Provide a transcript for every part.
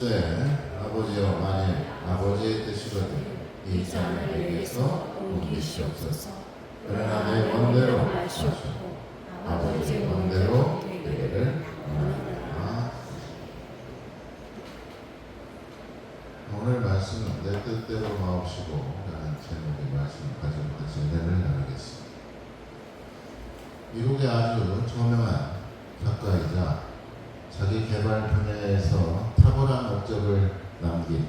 아버지여, 만일 아버지의 뜻이거든 이 잔을 내게서 옮기시옵소서. 그러나 내 원대로 마시옵고 아버지의 원대로 되기를 원하노라. 오늘 말씀은 내 뜻대로 마옵시고 라는 제목의 말씀을 가지고 같이 은혜를 나누겠습니다. 미국의 아주 저명한 작가이자 자기 개발 분야에서 탁월한 업적을 남긴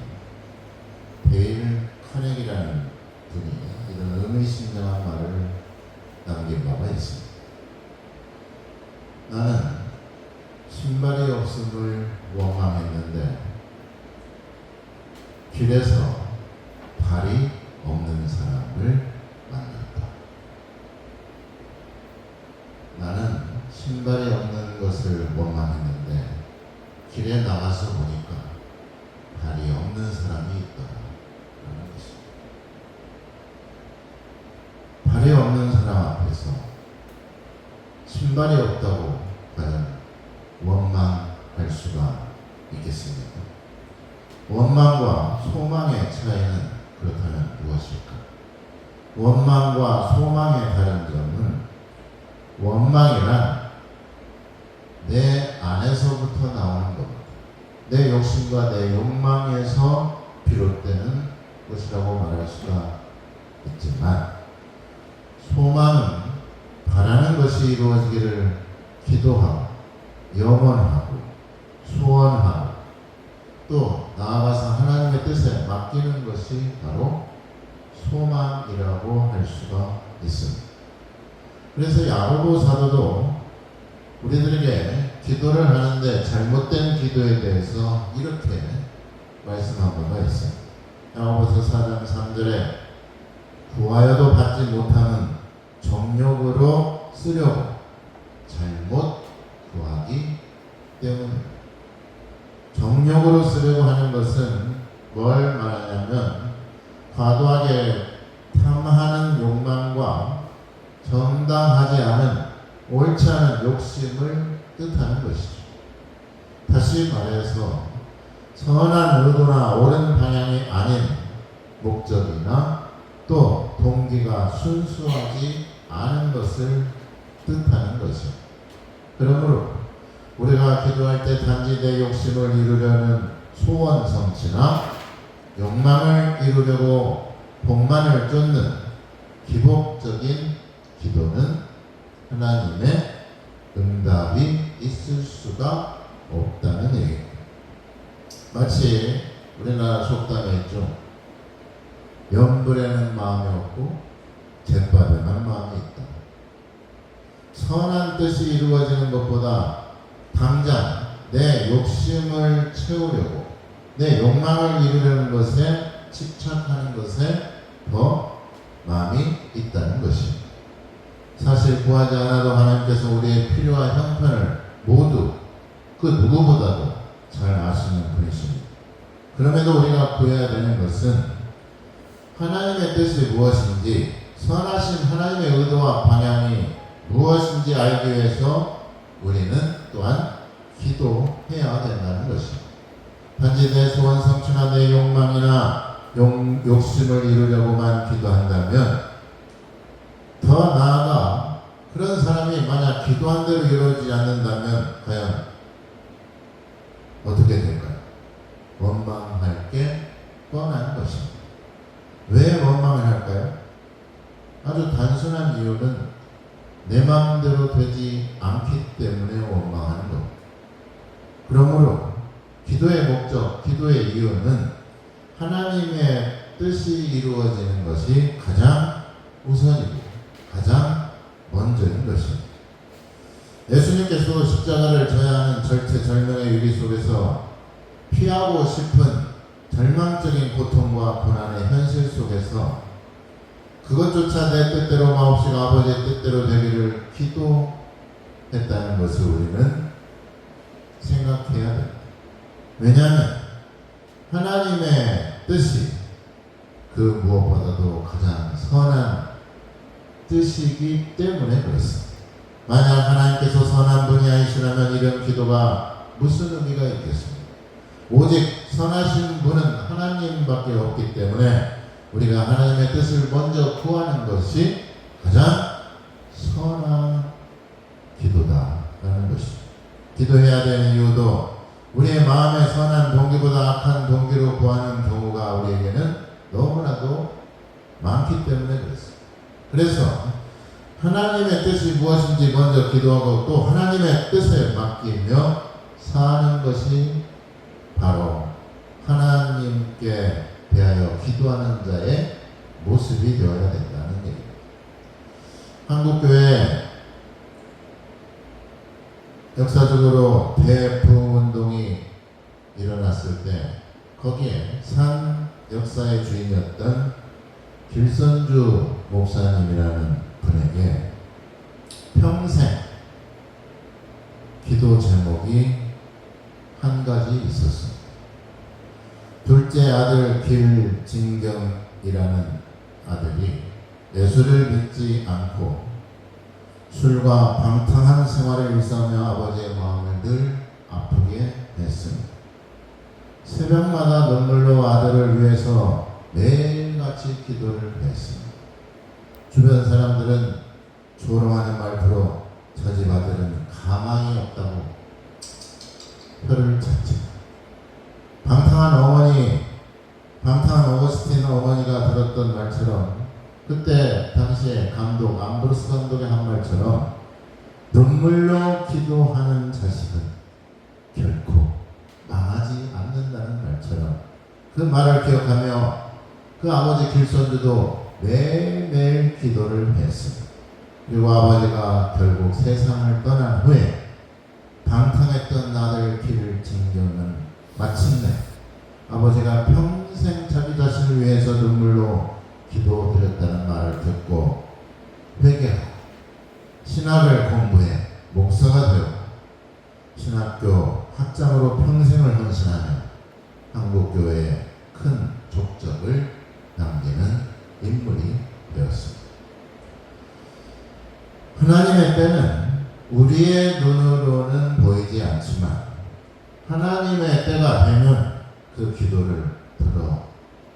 데일 카네기라는 분이 이런 의미심장한 말을 남긴 바가 있습니다. 나는 신발이 없음을 원망했는데 길에서 발이 없는 사람을 만났다. 나는 신발이 없는 것을 원망했는데 길에 나가서 보니까 발이 없는 사람이 있더라라는 것입니다. 발이 없는 사람 앞에서 신발이 없다고 과연 원망할 수가 있겠습니까? 원망과 소망의 차이는 그렇다면 무엇일까? 원망과 소망의 다른 점은 원망이란 내 안에서부터 나오는 것, 내 욕심과 내 욕망에서 비롯되는 것이라고 말할 수가 있지만, 소망은 바라는 것이 이루어지기를 기도하고 염원하고 소원하고 또 나아가서 하나님의 뜻에 맡기는 것이 바로 소망이라고 할 수가 있습니다. 그래서 야고보 사도도 우리들에게 기도를 하는데 잘못된 기도에 대해서 이렇게 말씀한 바가 있어요. 야고보서 4장 3절에 구하여도 받지 못하는 정욕으로 쓰려고 잘못 구하기 때문입니다. 정욕으로 쓰려고 하는 것은 뭘 말하냐면 과도하게 탐하는 욕망과 정당하지 않은 옳지 않은 욕심을 뜻하는 것이죠. 다시 말해서 선한 의도나 옳은 방향이 아닌 목적이나 또 동기가 순수하지 않은 것을 뜻하는 것이죠. 그러므로 우리가 기도할 때 단지 내 욕심을 이루려는 소원 성취나 욕망을 이루려고 복만을 쫓는 기복적인 기도는 하나님의 응답이 있을 수가 없다는 얘기입니다. 마치 우리나라 속담에 있죠. 연불에는 마음이 없고 잿밥에만 마음이 있다. 선한 뜻이 이루어지는 것보다 당장 내 욕심을 채우려고 내 욕망을 이루려는 것에 집착하는 것에 더 마음이 있다는 것입니다. 사실 구하지 않아도 하나님께서 우리의 필요와 형편을 모두 그 누구보다도 잘 아시는 분이십니다. 그럼에도 우리가 구해야 되는 것은 하나님의 뜻이 무엇인지, 선하신 하나님의 의도와 방향이 무엇인지 알기 위해서 우리는 또한 기도해야 된다는 것입니다. 단지 내 소원 성취나 내 욕망이나 욕심을 이루려고만 기도한다면, 더 나아가 그런 사람이 만약 기도한 대로 이루어지지 않는다면 과연 어떻게 될까요? 원망할 게 뻔한 것입니다. 왜 원망을 할까요? 아주 단순한 이유는 내 마음대로 되지 않기 때문에 원망하는 겁니다. 그러므로 기도의 목적, 기도의 이유는 하나님의 뜻이 이루어지는 것이 가장 우선이고 가장 먼저인 것입니다. 예수님께서 십자가를 져야 하는 절체절명의 위기 속에서 피하고 싶은 절망적인 고통과 고난의 현실 속에서 그것조차 내 뜻대로 마옵시고 아버지의 뜻대로 되기를 기도했다는 것을 우리는 생각해야 됩니다. 왜냐하면 하나님의 뜻이 그 무엇보다도 가장 선한 뜻이기 때문에 그렇습니다. 만약 하나님께서 선한 분이 아니시라면 이런 기도가 무슨 의미가 있겠습니까? 오직 선하신 분은 하나님밖에 없기 때문에 우리가 하나님의 뜻을 먼저 구하는 것이 가장 선한 기도다라는 것입니다. 기도해야 되는 이유도 우리의 마음에 선한 동기보다 악한 동기로 구하는 경우가 우리에게는 너무나도 많기 때문에 그렇습니다. 그래서 하나님의 뜻이 무엇인지 먼저 기도하고 또 하나님의 뜻에 맡기며 사는 것이 바로 하나님께 대하여 기도하는 자의 모습이 되어야 된다는 얘기입니다. 한국교회 역사적으로 대부운동이 일어났을 때 거기에 산 역사의 주인이었던 길선주 목사님이라는 분에게 평생 기도 제목이 한 가지 있었습니다. 둘째 아들 길진경이라는 아들이 예수를 믿지 않고 술과 방탕한 생활을 일삼며 아버지의 마음을 늘 아프게 했습니다. 새벽마다 눈물로 아들을 위해서 매일같이 기도를 했습니다. 주변 사람들은 조롱하는 말투로 저 집 아들은 가망이 없다고 혀를 찼지. 방탕한 오거스틴 어머니가 들었던 말처럼 그때 당시에 감독 암브로스 감독의 한 말처럼 눈물로 기도하는 자식은 결코 망하지 않는다는 말처럼 그 말을 기억하며 그 아버지 길선주도 매일매일 기도를 했습니다. 그리고 아버지가 결국 세상을 떠난 후에 방탕했던 아들 길진경은 마침내 아버지가 평생 자기 자신을 위해서 눈물로 기도드렸다는 말을 듣고 회개하고 신학을 공부해 목사가 되고 신학교 학장으로 평생을 헌신하며 한국교회에 큰 족적을 남기는 인물이 되었습니다. 하나님의 때는 우리의 눈으로는 보이지 않지만 하나님의 때가 되면 그 기도를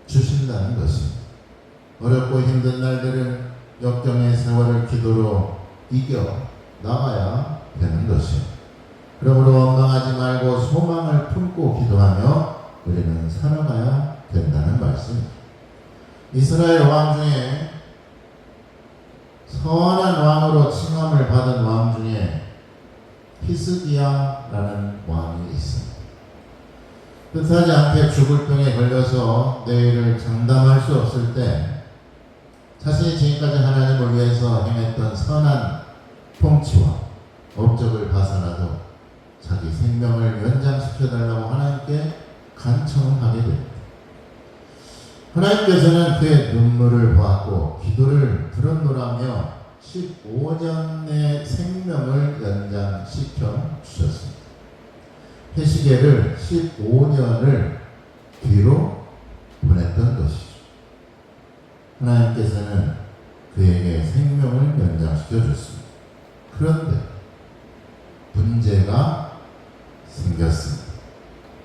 들어주신다는 것입니다. 어렵고 힘든 날들은 역경의 세월을 기도로 이겨 나가야 되는 것입니다. 그러므로 원망하지 말고 소망을 품고 기도하며 우리는 살아가야 된다는 말씀입니다. 이스라엘 왕 중에 선한 왕으로 칭함을 받은 왕 중에 히스기야라는 왕이 있습니다. 뜻하지 않게 죽을 병에 걸려서 내일을 장담할 수 없을 때 자신이 지금까지 하나님을 위해서 행했던 선한 통치와 업적을 봐서라도 자기 생명을 연장시켜달라고 하나님께 간청을 하게 됩니다. 하나님께서는 그의 눈물을 보았고 기도를 들었노라며 15년의 생명을 연장시켜 주셨습니다. 해시계를 15년을 뒤로 보냈던 것이죠. 하나님께서는 그에게 생명을 연장시켜 줬습니다. 그런데 문제가 생겼습니다.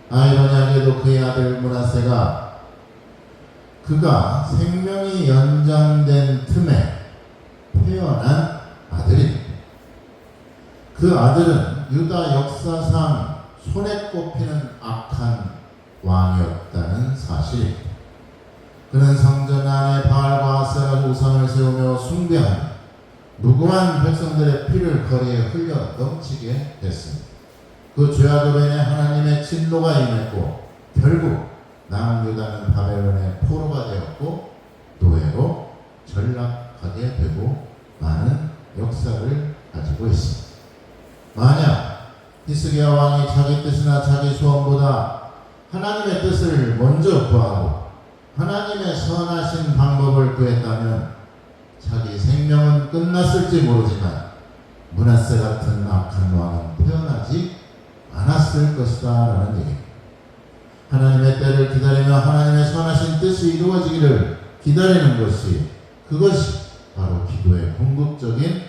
아이러니하게도 그의 아들 므낫세가 그가 생명이 연장된 틈에 태어난 아들입니다. 그 아들은 유다 역사상 손에 꼽히는 악한 왕이었다는 사실입니다. 그는 성전 안에 바알과 아세라 우상을 세우며 숭배하며 무고한 백성들의 피를 거리에 흘려 넘치게 됐습니다. 그 죄악으로 인해 하나님의 진노가 임했고 결국 남유다는 바벨론의 포로가 되었고 노예로 전락하게 되고 많은 역사를 가지고 있습니다. 만약 히스기야 왕이 자기 뜻이나 자기 소원보다 하나님의 뜻을 먼저 구하고 하나님의 선하신 방법을 구했다면 자기 생명은 끝났을지 모르지만 므낫세 같은 악한 왕은 태어나지 않았을 것이다 라는 얘기입니다. 하나님의 때를 기다리며 하나님의 선하신 뜻이 이루어지기를 기다리는 것이 그것이 바로 기도의 궁극적인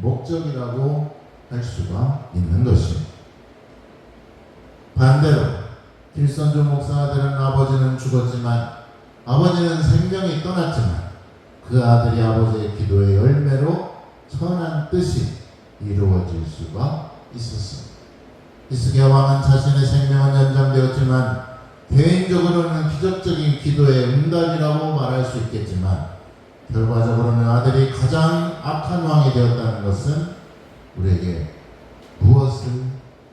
목적이라고 할 수가 있는 것입니다. 반대로 길선주 아들은 아버지는 죽었지만 아버지는 생명이 떠났지만 그 아들이 아버지의 기도의 열매로 선한 뜻이 이루어질 수가 있었습니다. 히스기야 왕은 자신의 생명은 연장되었지만 개인적으로는 기적적인 기도의 응답이라고 말할 수 있겠지만 결과적으로는 아들이 가장 악한 왕이 되었다는 것은 우리에게 무엇을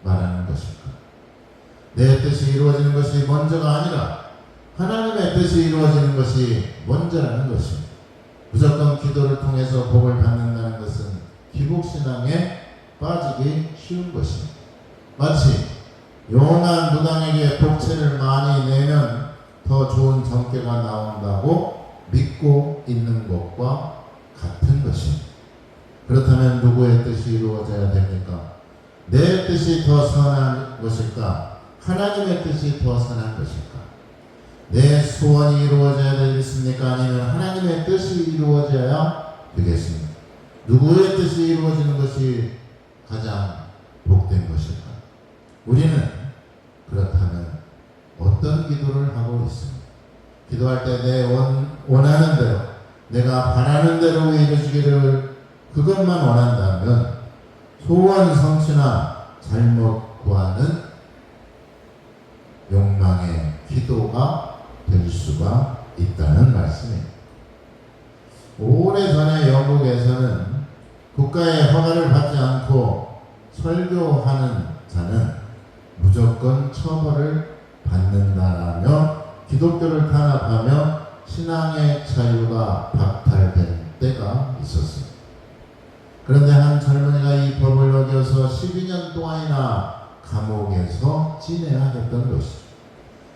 말하는 것일까? 내 뜻이 이루어지는 것이 먼저가 아니라 하나님의 뜻이 이루어지는 것이 먼저라는 것입니다. 무조건 기도를 통해서 복을 받는다는 것은 기복신앙에 빠지기 쉬운 것입니다. 마치 용한 무당에게 복채를 많이 내면 더 좋은 정계가 나온다고 믿고 있는 것과 같은 것입니다. 그렇다면 누구의 뜻이 이루어져야 됩니까? 내 뜻이 더 선한 것일까? 하나님의 뜻이 더 선한 것일까? 내 소원이 이루어져야 되겠습니까? 아니면 하나님의 뜻이 이루어져야 되겠습니까? 누구의 뜻이 이루어지는 것이 가장 복된 것일까? 우리는 그렇다면 어떤 기도를 하고 있습니까? 기도할 때 내 원하는 대로, 내가 바라는 대로 이루어지기를 그것만 원한다면 소원 성취나 잘못 구하는 욕망의 기도가 될 수가 있다는 말씀입니다. 오래전에 영국에서는 국가의 허가를 받지 않고 설교하는 자는 무조건 처벌을 받는다라며 기독교를 탄압하며 신앙의 자유가 박탈된 때가 있었습니다. 그런데 한 젊은이가 이 법을 어겨서 12년 동안이나 감옥에서 지내야 했던 것이죠.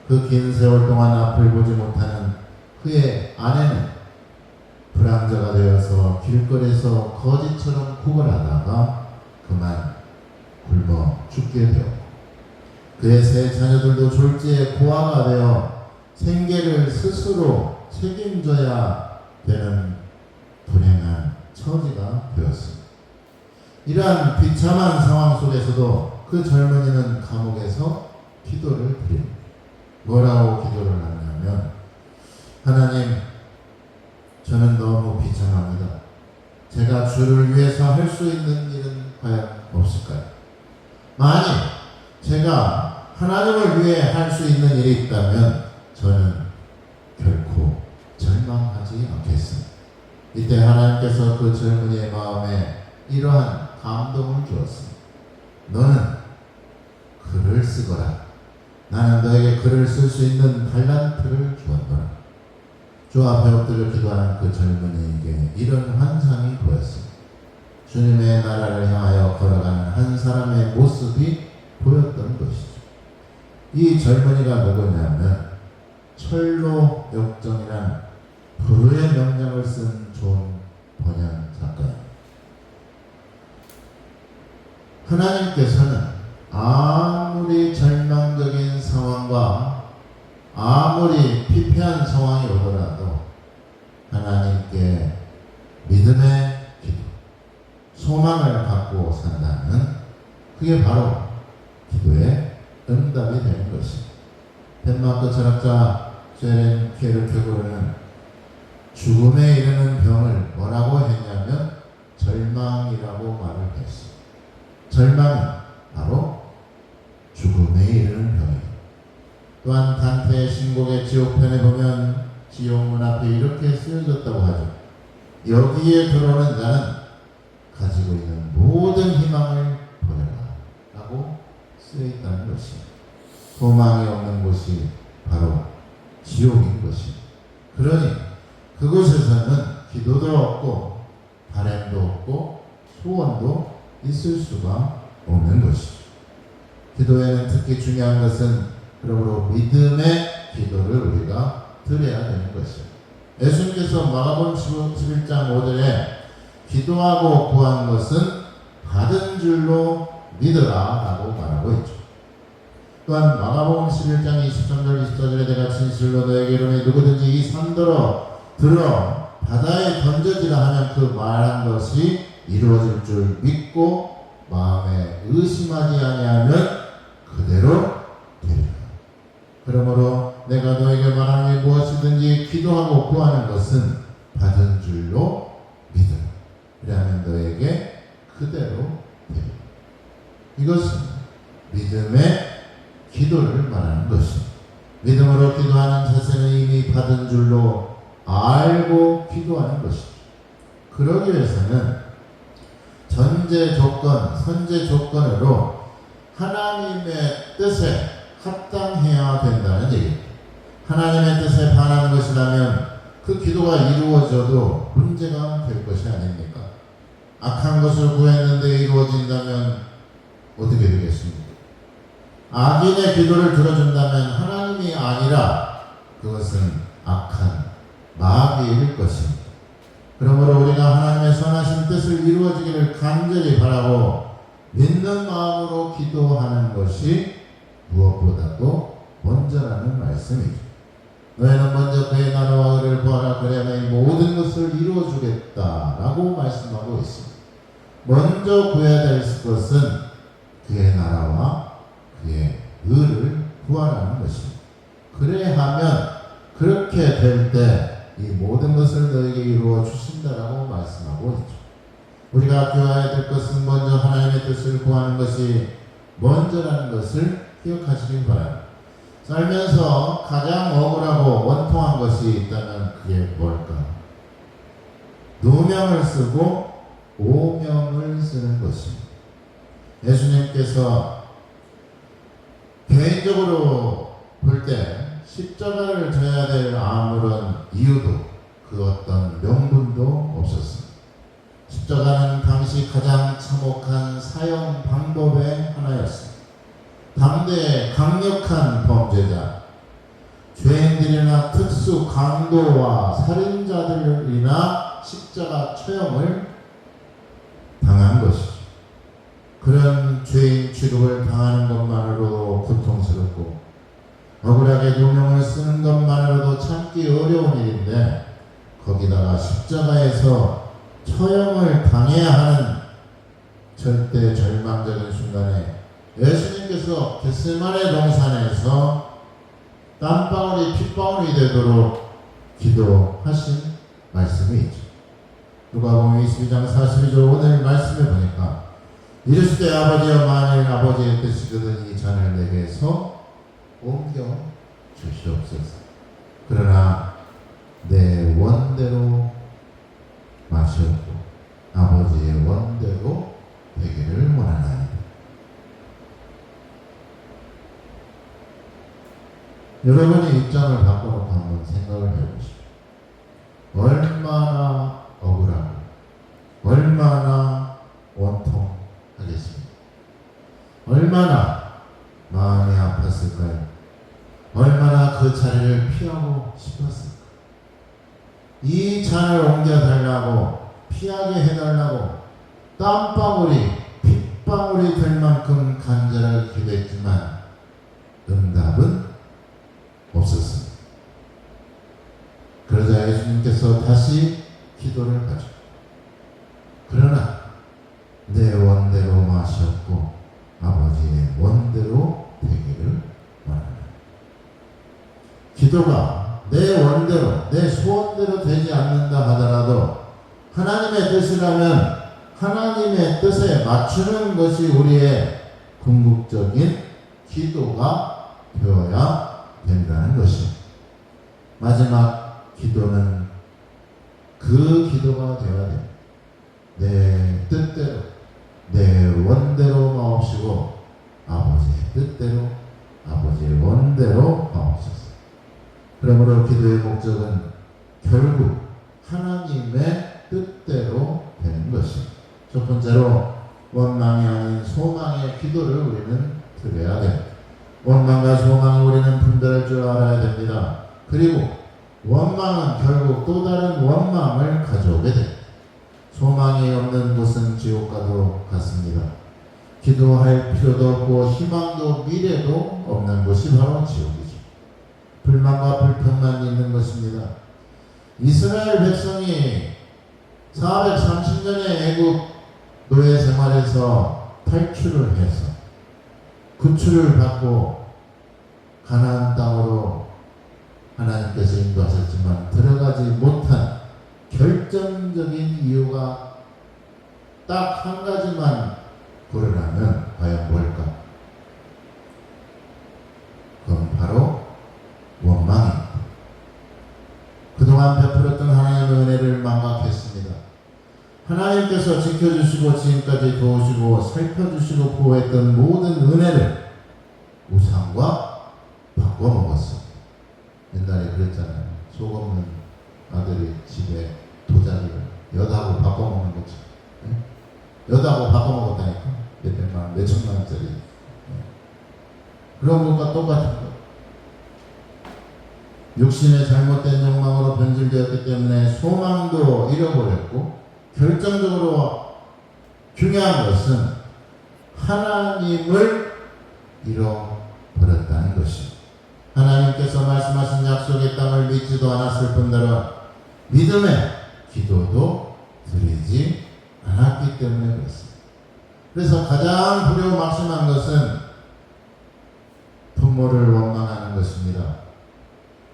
그 긴 세월 동안 앞을 보지 못하는 그의 아내는 불황자가 되어서 길거리에서 거지처럼 구걸하다가 그만 굶어 죽게 되었고 그의 세 자녀들도 졸지에 고아가 되어 생계를 스스로 책임져야 되는 불행한 처지가 되었습니다. 이러한 비참한 상황 속에서도 그 젊은이는 감옥에서 기도를 드립니다. 뭐라고 기도를 하냐면 하나님, 저는 너무 비참합니다. 제가 주를 위해서 할 수 있는 일은 과연 없을까요? 만일 제가 하나님을 위해 할 수 있는 일이 있다면 저는 결코 절망하지 않겠습니다. 이때 하나님께서 그 젊은이의 마음에 이러한 감동을 주었습니다. 너는 글을 쓰거라. 나는 너에게 글을 쓸 수 있는 달란트를 주었노라. 주 앞에 엎드려 기도하는 그 젊은이에게 이런 환상이 보였습니다. 주님의 나라를 향하여 걸어가는 한 사람의 모습이 보였던 것이죠. 이 젊은이가 누구냐면 철로 역정이란 불후의 명작을 쓴 존 번연 작가입니다. 하나님께서는 아무리 절망적인 상황과 아무리 피폐한 상황이 오더라도 하나님께 믿음의 기도, 소망을 갖고 산다면 그게 바로 기도의 응답이 되는 것입니다. 덴마크 철학자 세렌 케르케고르는 죽음에 이르는 병을 뭐라고 했냐면 절망이라고 말을 했습니다. 절망은 바로 죽음에 이르는 병이다. 또한 단테의 신곡의 지옥편에 보면 지옥문 앞에 이렇게 쓰여졌다고 하죠. 여기에 들어오는 자는 가지고 있는 모든 희망을 버려라 라고 쓰여있다는 것입니다. 소망이 없는 곳이 바로 지옥인 것입니다. 그러니 그곳에서는 기도도 없고 바람도 없고 소원도 있을 수가 없는 것이죠. 기도에는 특히 중요한 것은 그러므로 믿음의 기도를 우리가 드려야 되는 것이죠. 예수님께서 마가복음 11장 5절에 기도하고 구한 것은 받은 줄로 믿으라 라고 말하고 있죠. 또한 마가복음 11장 23절 24절에 내가 진실로 너에게 이르노니 누구든지 이 산더러 들어 바다에 던져지라 하면 그 말한 것이 이루어질 줄 믿고 마음에 의심하지 아니하면 그대로 되리라. 그러므로 내가 너에게 말하는 게 무엇이든지 기도하고 구하는 것은 받은 줄로 믿으라. 그리하면 너에게 그대로 되리라. 이것은 믿음의 기도를 말하는 것입니다. 믿음으로 기도하는 자세는 이미 받은 줄로 알고 기도하는 것입니다. 그러기 위해서는 전제 조건, 선제 조건으로 하나님의 뜻에 합당해야 된다는 얘기입니다. 하나님의 뜻에 반하는 것이라면 그 기도가 이루어져도 문제가 될 것이 아닙니까? 악한 것을 구했는데 이루어진다면 어떻게 되겠습니까? 악인의 기도를 들어준다면 하나님이 아니라 그것은 악한 마귀일 것입니다. 그러므로 우리가 하나님의 선하신 뜻을 이루어지기를 간절히 바라고 믿는 마음으로 기도하는 것이 무엇보다도 먼저라는 말씀이죠. 너희는 먼저 그의 나라와 의를 구하라. 그래야 이 모든 것을 이루어주겠다라고 말씀하고 있습니다. 먼저 구해야 될 것은 그의 나라와 그의 의를 구하라는 것입니다. 그래야 하면 그렇게 될 때 이 모든 것을 너에게 이루어 주신다라고 말씀하고 있죠. 우리가 구해야 될 것은 먼저 하나님의 뜻을 구하는 것이 먼저라는 것을 기억하시길 바랍니다. 살면서 가장 억울하고 원통한 것이 있다면 그게 뭘까? 누명을 쓰고 오명을 쓰는 것입니다. 예수님께서 개인적으로 볼 때 십자가를 져야 될 아무런 이유도 그 어떤 명분도 없었습니다. 십자가는 당시 가장 참혹한 사형 방법의 하나였습니다. 당대의 강력한 범죄자, 죄인들이나 특수 강도와 살인자들이나 십자가 처형을 당한 것이죠. 그런 죄인 취급을 당하는 것만으로도 고통스럽고 억울하게 누명을 쓰는 것만으로도 참기 어려운 일인데 거기다가 십자가에서 처형을 당해야 하는 절대 절망적인 순간에 예수님께서 겟세마네 동산에서 땀방울이 핏방울이 되도록 기도하신 말씀이 있죠. 누가복음 22장 42절 오늘 말씀을 보니까 이르실 때 아버지여 만일 아버지의 뜻이거든 이 잔을 내게서 옮겨 주시옵소서. 그러나 내 원대로 마시옵고 아버지의 원대로 되기를 원하나이다. 여러분의 입장을 바꿔놓고 한번 생각을 해보십시오. 얼마나 억울하고 얼마나 원통하겠습니까? 얼마나 마음이 아팠을까요? 얼마나 그 자리를 피하고 싶었을까? 이 잔을 옮겨달라고 피하게 해달라고 땀방울이 핏방울이 될 만큼 간절하게 기도했지만 응답은 없었습니다. 그러자 예수님께서 다시 기도를 하죠. 그러나 내 원대로 마시옵고 아버지의 원대로 되기를 원하노라. 기도가 내 원대로 내 소원대로 되지 않는다 하더라도 하나님의 뜻이라면 하나님의 뜻에 맞추는 것이 우리의 궁극적인 기도가 되어야 된다는 것입니다. 마지막 기도는 그 기도가 되어야 됩니다. 내 뜻대로 내 원대로 마옵시고 아버지의 뜻대로 아버지의 원대로 마옵소서. 그러므로 기도의 목적은 결국 하나님의 뜻대로 되는 것입니다. 첫 번째로 원망이 아닌 소망의 기도를 우리는 드려야 됩니다. 원망과 소망을 우리는 분별할 줄 알아야 됩니다. 그리고 원망은 결국 또 다른 원망을 가져오게 됩니다. 소망이 없는 곳은 지옥과도 같습니다. 기도할 필요도 없고 희망도 미래도 없는 곳이 바로 지옥이죠. 불만과 불평만 있는 것입니다. 이스라엘 백성이 430년의 애굽 노예 생활에서 탈출을 해서 구출을 받고 가나안 땅으로 근본적인 이유가 딱 한 가지만 고르라면 과연 뭘까? 그건 바로 원망입니다. 그동안 베풀었던 하나님의 은혜를 망각했습니다. 하나님께서 지켜주시고 지금까지 도우시고 살펴주시고 보호했던 모든 은혜를 우상과 바꿔먹었어. 옛날에 그랬잖아요. 속 없는 아들이 집에 도자기를 엿하고 바꿔먹는 거죠. 네? 엿하고 바꿔먹었다니까. 몇백만, 몇천만 원짜리. 네. 그런 것과 똑같은 거. 육신의 잘못된 욕망으로 변질되었기 때문에 소망도 잃어버렸고, 결정적으로 중요한 것은 하나님을 잃어버렸다는 것입니다. 하나님께서 말씀하신 약속의 땅을 믿지도 않았을 뿐더러 믿음의 기도도 드리지 않았기 때문에 그렇습니다. 그래서 가장 불효막심한 것은 부모를 원망하는 것입니다.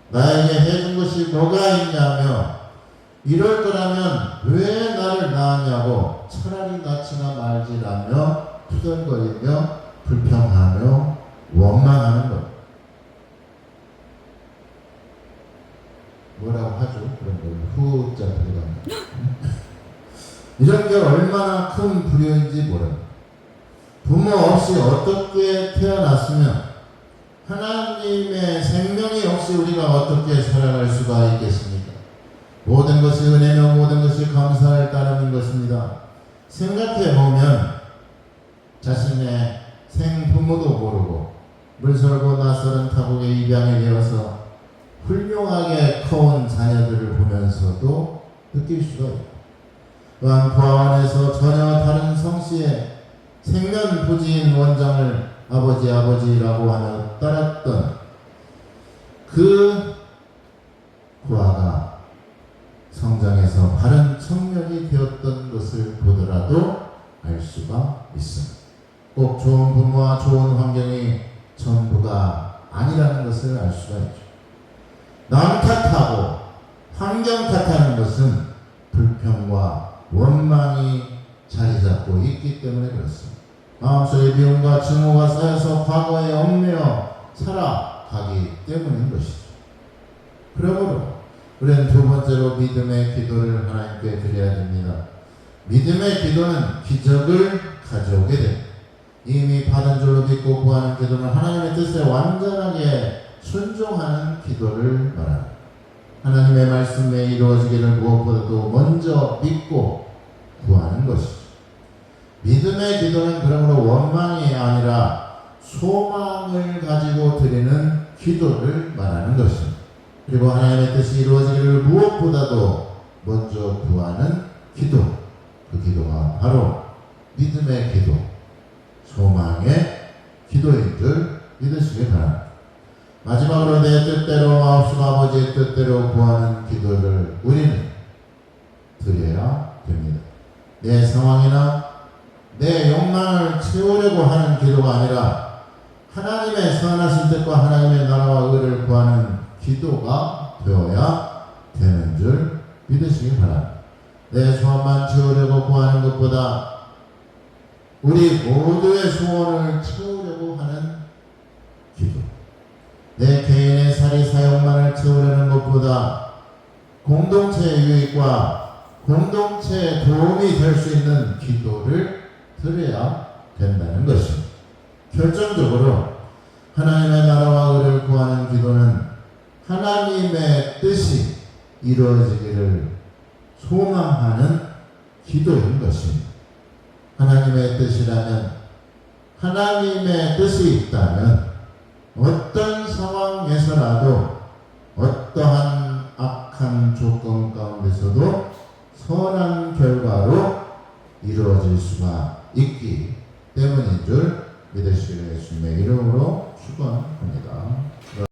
나에게 해준 것이 뭐가 있냐며, 이럴 거라면 왜 나를 낳았냐고 차라리 낳지나 말지라며 투덜거리며 불평하며 원망하는 것. 뭐라고 하죠? 그런 걸 후자 들어가면. 이런 게 얼마나 큰 불효인지 모릅니다. 부모 없이 어떻게 태어났으면 하나님의 생명이 없이 우리가 어떻게 살아갈 수가 있겠습니까? 모든 것이 은혜며 모든 것이 감사할 따름인 것입니다. 생각해보면 자신의 생부모도 모르고 물설고 낯설은 타국의 입양에 되어서 훌륭하게 커온 자녀들을 보면서도 느낄 수가 있고, 또한 부하원에서 전혀 다른 성씨의 생면부지인 원장을 아버지라고 하며 따랐던 그 부하가 성장해서 바른 청년이 되었던 것을 보더라도 알 수가 있습니다. 꼭 좋은 부모와 좋은 환경이 전부가 아니라는 것을 알 수가 있죠. 남 탓하고 환경 탓하는 것은 불평과 원망이 자리 잡고 있기 때문에 그렇습니다. 마음속에 미움과 증오가 쌓여서 과거에 얽매여 살아가기 때문인 것이죠. 그러므로 우리는 두 번째로 믿음의 기도를 하나님께 드려야 됩니다. 믿음의 기도는 기적을 가져오게 됩니다. 이미 받은 줄로 믿고 구하는 기도는 하나님의 뜻에 완전하게 순종하는 기도를 말합니다. 하나님의 말씀에 이루어지기를 무엇보다도 먼저 믿고 구하는 것이죠. 믿음의 기도는 그러므로 원망이 아니라 소망을 가지고 드리는 기도를 말하는 것입니다. 그리고 하나님의 뜻이 이루어지기를 무엇보다도 먼저 구하는 기도, 그 기도가 바로 믿음의 기도, 소망의 기도인 줄 믿으시기 바랍니다. 마지막으로 내 뜻대로 마옵시고 아버지의 뜻대로 구하는 기도를 우리는 드려야 됩니다. 내 상황이나 내 욕망을 채우려고 하는 기도가 아니라 하나님의 선하신 뜻과 하나님의 나라와 의를 구하는 기도가 되어야 되는 줄 믿으시기 바랍니다. 내 소원만 채우려고 구하는 것보다 우리 모두의 소원을 채우려고 하는 기도, 내 개인의 살이 사욕만을 채우려는 것보다 공동체의 유익과 공동체에 도움이 될 수 있는 기도를 드려야 된다는 것입니다. 결정적으로 하나님의 나라와 의를 구하는 기도는 하나님의 뜻이 이루어지기를 소망하는 기도인 것입니다. 하나님의 뜻이라면, 하나님의 뜻이 있다면 어떤 상황에서라도 어떠한 악한 조건 가운데서도 선한 결과로 이루어질 수가 있기 때문인 줄 믿으시기를 예수님의 이름으로 축원합니다.